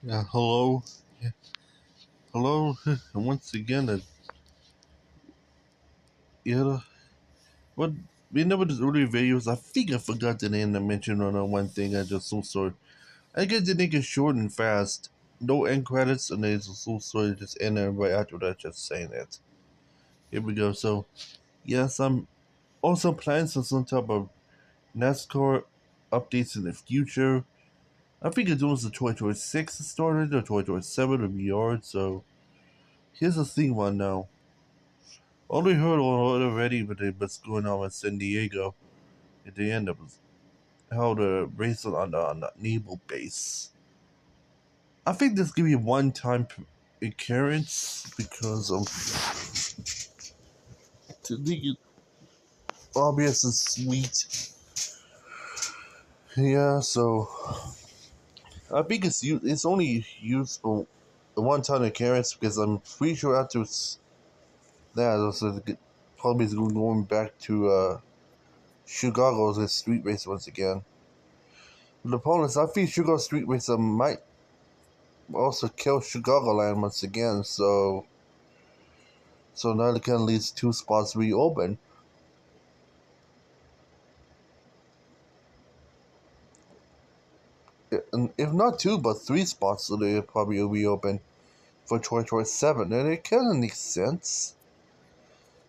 Yeah, hello. Yeah, hello. And once again, yeah, what we never just earlier videos. I think I forgot to end to mention on one thing. I just so sorry. I get the nigga short and fast. No end credits, and there's so sorry. Just ending right after that. Just saying that. Here we go. So yes, I'm also planning some type of NASCAR updates in the future. I think it's almost the 2026 started or 2027 or beyond. So here's the thing one now. Only heard already but what's going on in San Diego at the end of how the race on the naval base. I think this could be a one-time occurrence because of to make it obvious and sweet. Yeah, so I think it's only useful a one-time occurrence because I'm pretty sure after that also probably is going back to Chicago's a street race once again. The opponents, I think Chicago Street Racer might also kill Chicagoland once again, so now it kind of leaves two spots reopen. And if not two, but three spots, so they probably reopen for 2027, and it kind of makes sense.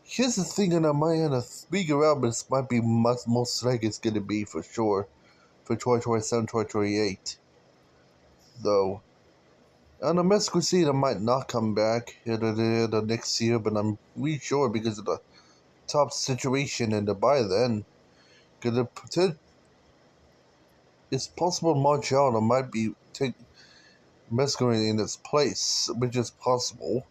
Here's the thing that I might have to figure out, but this might be most likely it's going to be for sure for 2027, 2028, though. And the Mexico City might not come back the next year, but I'm really sure because of the top situation and by then. Because it's possible Montreal might be take Mescaline in its place, which is possible.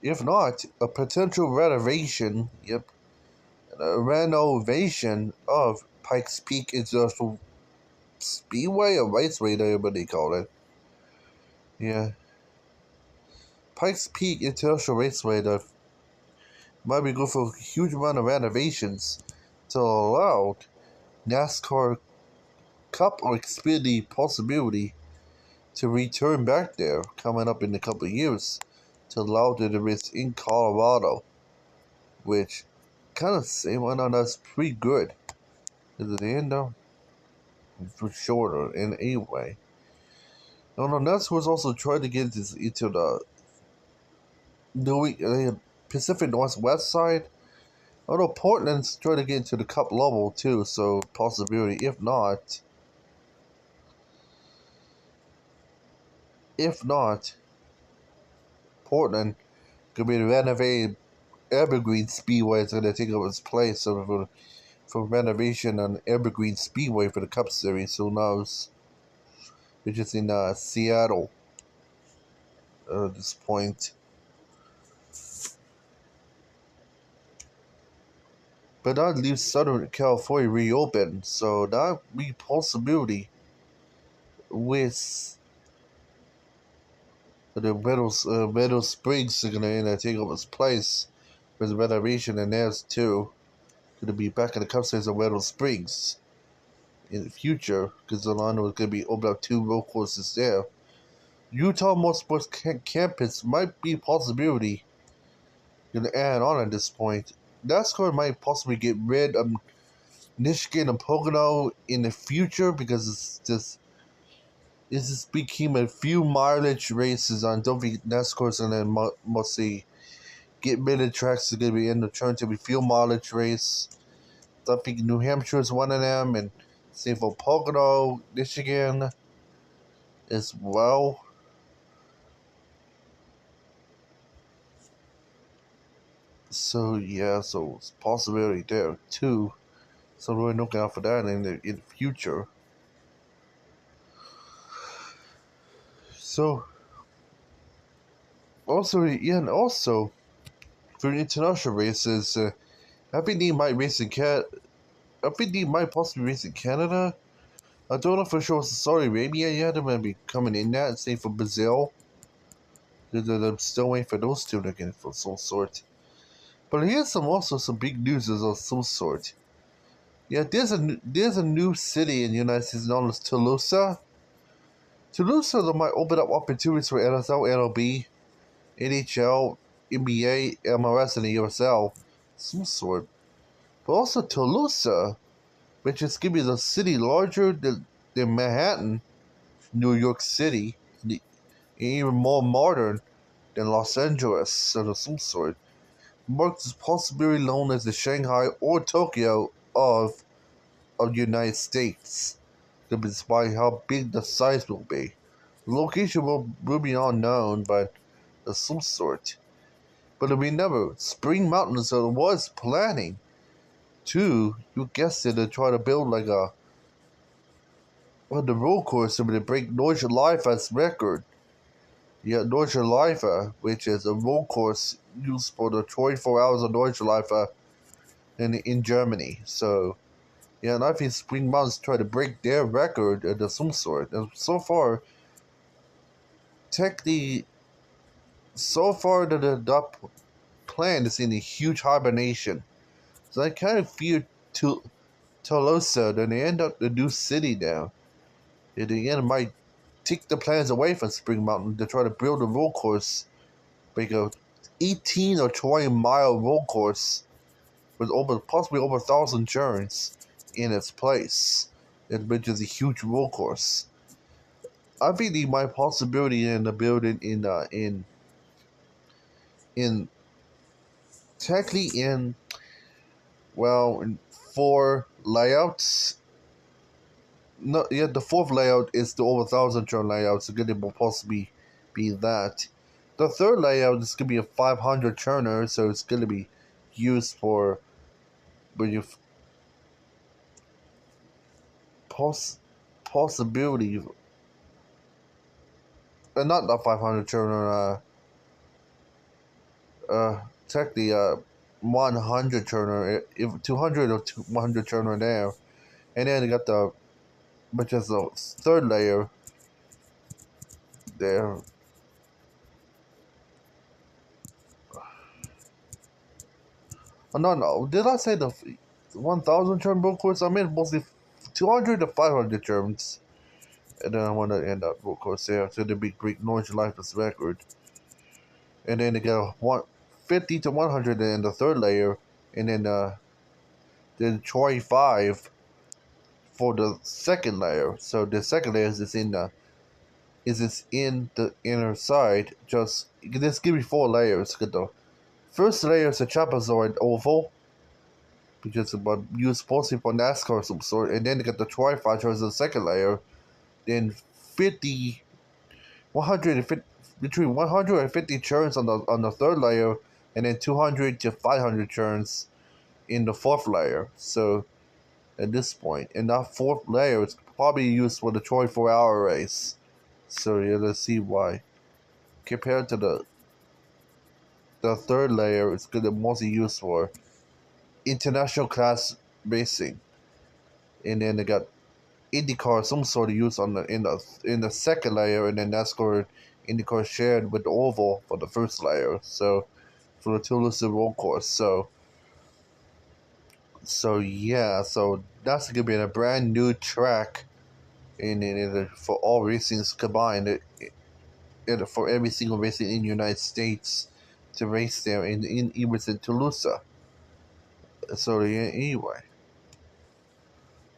If not, a potential renovation, a renovation of Pikes Peak International Speedway or Raceway, whatever they call it. Yeah. Pikes Peak International Raceway that might be good for a huge amount of renovations to allow NASCAR Cup or Xfinity possibility to return back there coming up in a couple of years to allow the race in Colorado, which kind of say why not that's pretty good. Is it the end though? For shorter in a way. No, no, that's was also trying to get this into the Pacific Northwest side. Although Portland's trying to get into the Cup level too, so possibility. If not, Portland could be the renovated Evergreen Speedway is going to take over its place. So for renovation on Evergreen Speedway for the Cup Series, who knows? Which is in Seattle at this point. But that leaves Southern California reopened, so that be possibility with the Meadow Springs are gonna take over its place with renovation, and there's two gonna be back in the Cup Series of Meadow Springs in the future because Orlando is gonna be open up two road courses there. Utah Motorsports Campus might be a possibility gonna add on at this point. NASCAR might possibly get rid of Michigan and Pocono in the future because it's just became a few mileage races on don't think NASCAR's and then mostly get rid of tracks that are gonna be in the turn to be few mileage race. I think New Hampshire is one of them, and same for Pocono, Michigan as well. So yeah, so it's a possibility there too. So we're looking out for that in the future. So also yeah, and also for international races, I think they might race in I think they might possibly race in Canada. I don't know for sure. Saudi Arabia yet. They might be coming in that. Same for Brazil. I'm still waiting for those two to get for some sort. But here's some big news of some sort. Yeah, there's a new city in the United States known as Toulouse. Toulouse might open up opportunities for NFL, MLB, NHL, NBA, MLS, and the USL, some sort. But also Toulouse, which is going to be the city larger than Manhattan, New York City, and even more modern than Los Angeles, of some sort, marks is possibly known as the Shanghai or Tokyo of the United States, despite how big the size will be. The location will be unknown, but of some sort. But remember, Spring Mountain was planning to, you guessed it, to try to build like the road course to break Nordschleif's record. Yeah, Nordschleife, which is a road course used for the 24 hours of Nordschleife in Germany. So, yeah, and I think Spring Mountain's try to break their record of some sort. And technically, so far the plan is in a huge hibernation. So I kind of fear Tolosa, then they end up the new city now. At the end, it might take the plans away from Spring Mountain to try to build a road course, like a 18 or 20-mile road course with possibly over 1,000 turns in its place, which is a huge road course. I think the my possibility in the building in technically in in 4 layouts. No, yeah, the fourth layout is the over 1,000 turn layout, so it will possibly be that. The third layout is gonna be a 500 turner, so it's gonna be used for when you possibility, not the 500 turner, technically 100 turner, if 200 or 100 turner there, and then you got which is the third layer there. Oh, no, did I say the 1,000 turn book course? I meant mostly 200 to 500 turns. And then I want to end up book course there. So the big Greek Norwich Life's record. And then they got 50 to 100 in the third layer. And then Troy 5 for the second layer. So the second layer is in the inner side. Just give me 4 layers. The first layer is a trapezoid oval, which is about used mostly for NASCAR of some sort, and then you get the tri-fighter as the second layer, then 50, 150, between 150 turns on the third layer, and then 200 to 500 turns in the fourth layer. So at this point, and that fourth layer is probably used for the 24-hour race. So yeah, let's see why. Compared to the third layer, it's gonna mostly used for international class racing, and then they got IndyCar some sort of use in the second layer, and then NASCAR IndyCar shared with the oval for the first layer. So for the Toulouse road course. So yeah, so that's gonna be a brand new track for all racings combined. For every single racing in the United States to race there it was in Toulouse. So yeah, anyway,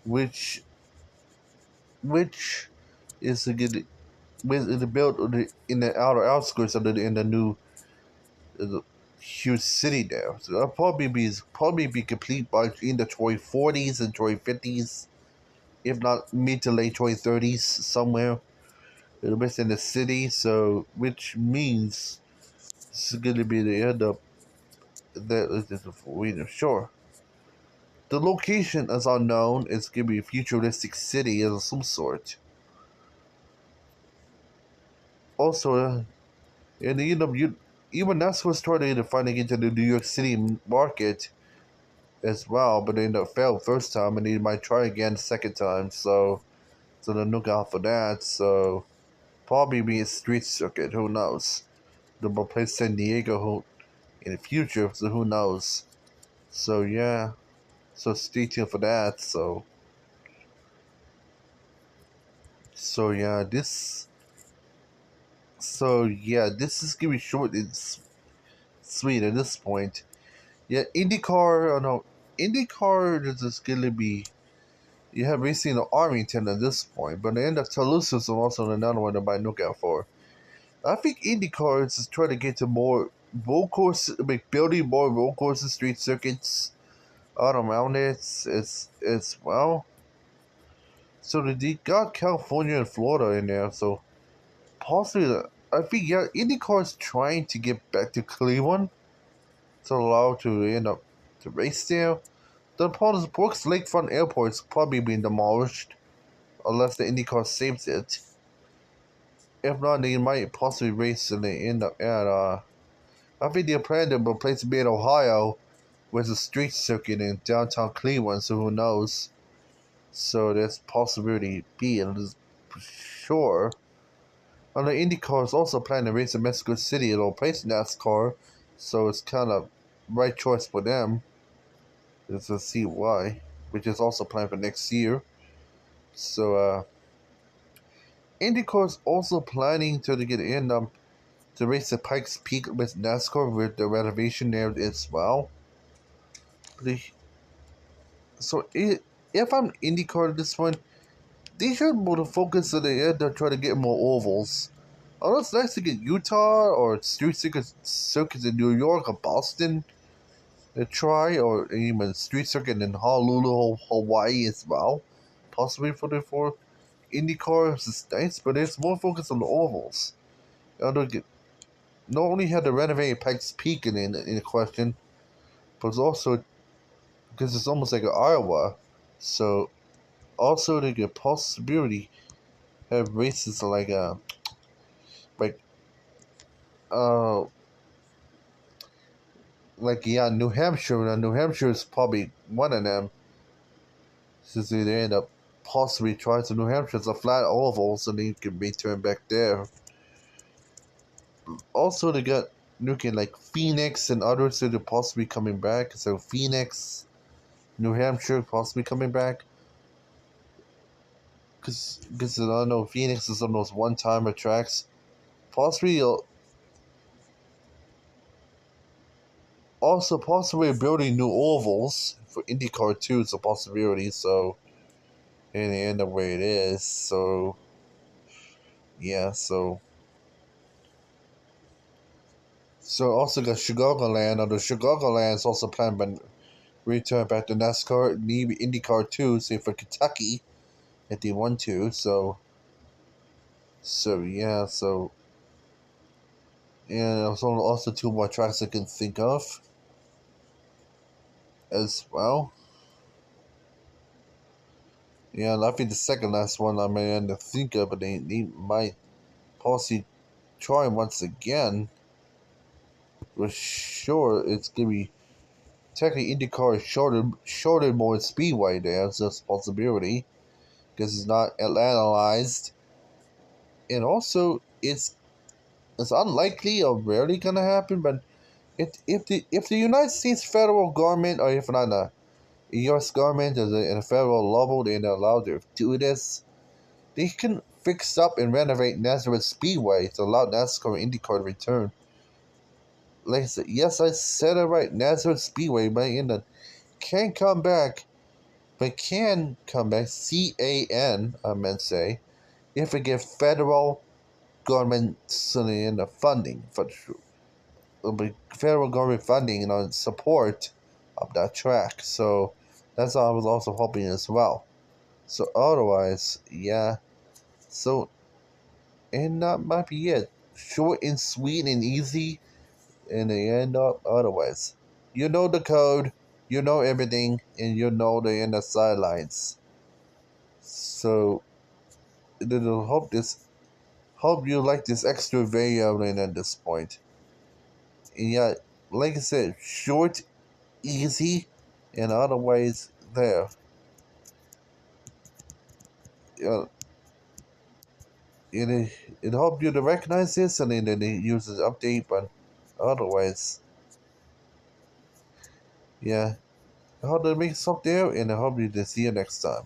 which which is a good with the built in the outer outskirts of in the new huge city there. So it'll probably be complete by in the 2040s and 2050s, if not mid to late 2030s somewhere. It'll be in the city, so which means this is going to be the end of that. Sure. The location is unknown. It's going to be a futuristic city of some sort. Also, and even that's what's trying to finally get to the New York City market as well, but they failed first time, and they might try again second time. So then look out for that. So probably be a street circuit. Who knows? They'll replace San Diego in the future. So who knows? So yeah. So stay tuned for that. So So yeah, this is gonna be short and sweet at this point. Yeah, IndyCar. Oh no, IndyCar is just gonna be. You have racing in Arlington at this point, but the end of Toulouse is also another one that might look out for. I think IndyCar is just trying to get to more road course, like building more road courses, street circuits out around it. It's well. So they got California and Florida in there, so possibly I think yeah, IndyCar is trying to get back to Cleveland to allow to end up to race there. The problem is Brooks Lakefront Airport is probably being demolished unless the IndyCar saves it. If not, they might possibly race and they end up at I think they're planning to replace Mid Ohio with a street circuit in downtown Cleveland, so who knows? So there's possibility B and for sure. And the IndyCar is also planning to race in Mexico City. It'll replace NASCAR, so it's kind of right choice for them. Let's see why, which is also planned for next year. So IndyCar is also planning to get in to race at Pikes Peak with NASCAR with the renovation there as well. So if I'm IndyCar this one, they should more to focus on the end to try to get more ovals. Although it's nice to get Utah or street circuits in New York or Boston to try, or even street circuit in Honolulu, Hawaii as well. Possibly for the four IndyCar is nice, but it's more focused on the ovals. Not only had the renovated Pikes Peak in question, but it's also because it's almost like an Iowa, so also they get possibility have races like uh like yeah, New Hampshire. New Hampshire is probably one of them, since they end up possibly trying to New Hampshire as a flat oval, so they can be turned back there. Also, they got looking like Phoenix and others that are possibly coming back. So Phoenix, New Hampshire possibly coming back. Because I don't know, Phoenix is one of those one-timer tracks. Possibly also possibly building new ovals for IndyCar too is a possibility. So in the end of where it is. So yeah, so also got Chicagoland. Although Chicagoland is also planned to return back to NASCAR, maybe IndyCar too. Say for Kentucky, if they want to. So yeah, and there's also two more tracks I can think of as well. Yeah, and I think the second last one I may end to think of, but they might possibly try once again. For sure, it's gonna be technically IndyCar is shorter more speedway there. So it's a possibility because it's not analyzed, and also it's unlikely or rarely gonna happen. But if the United States federal government, or if not the U.S. government is in a federal level, they're allowed to do this, they can fix up and renovate Nazareth Speedway to allow NASCAR and IndyCar to return. Like I said, yes, I said it right. Nazareth Speedway, but can come back, but can come back. CAN, I meant to say, if we get federal government in the funding for federal government funding and support of that track. So that's what I was also hoping as well. So otherwise, yeah. So and that might be it. Short and sweet and easy, and they end up otherwise. You know the code, you know everything, and you know the inner sidelines. So it'll hope you like this extra video at this point. And yeah, like I said, short, easy, and otherwise there. Uh, it it help you to recognize this and then it uses update, but otherwise, yeah. I hope to make something there, and I hope you to see you next time.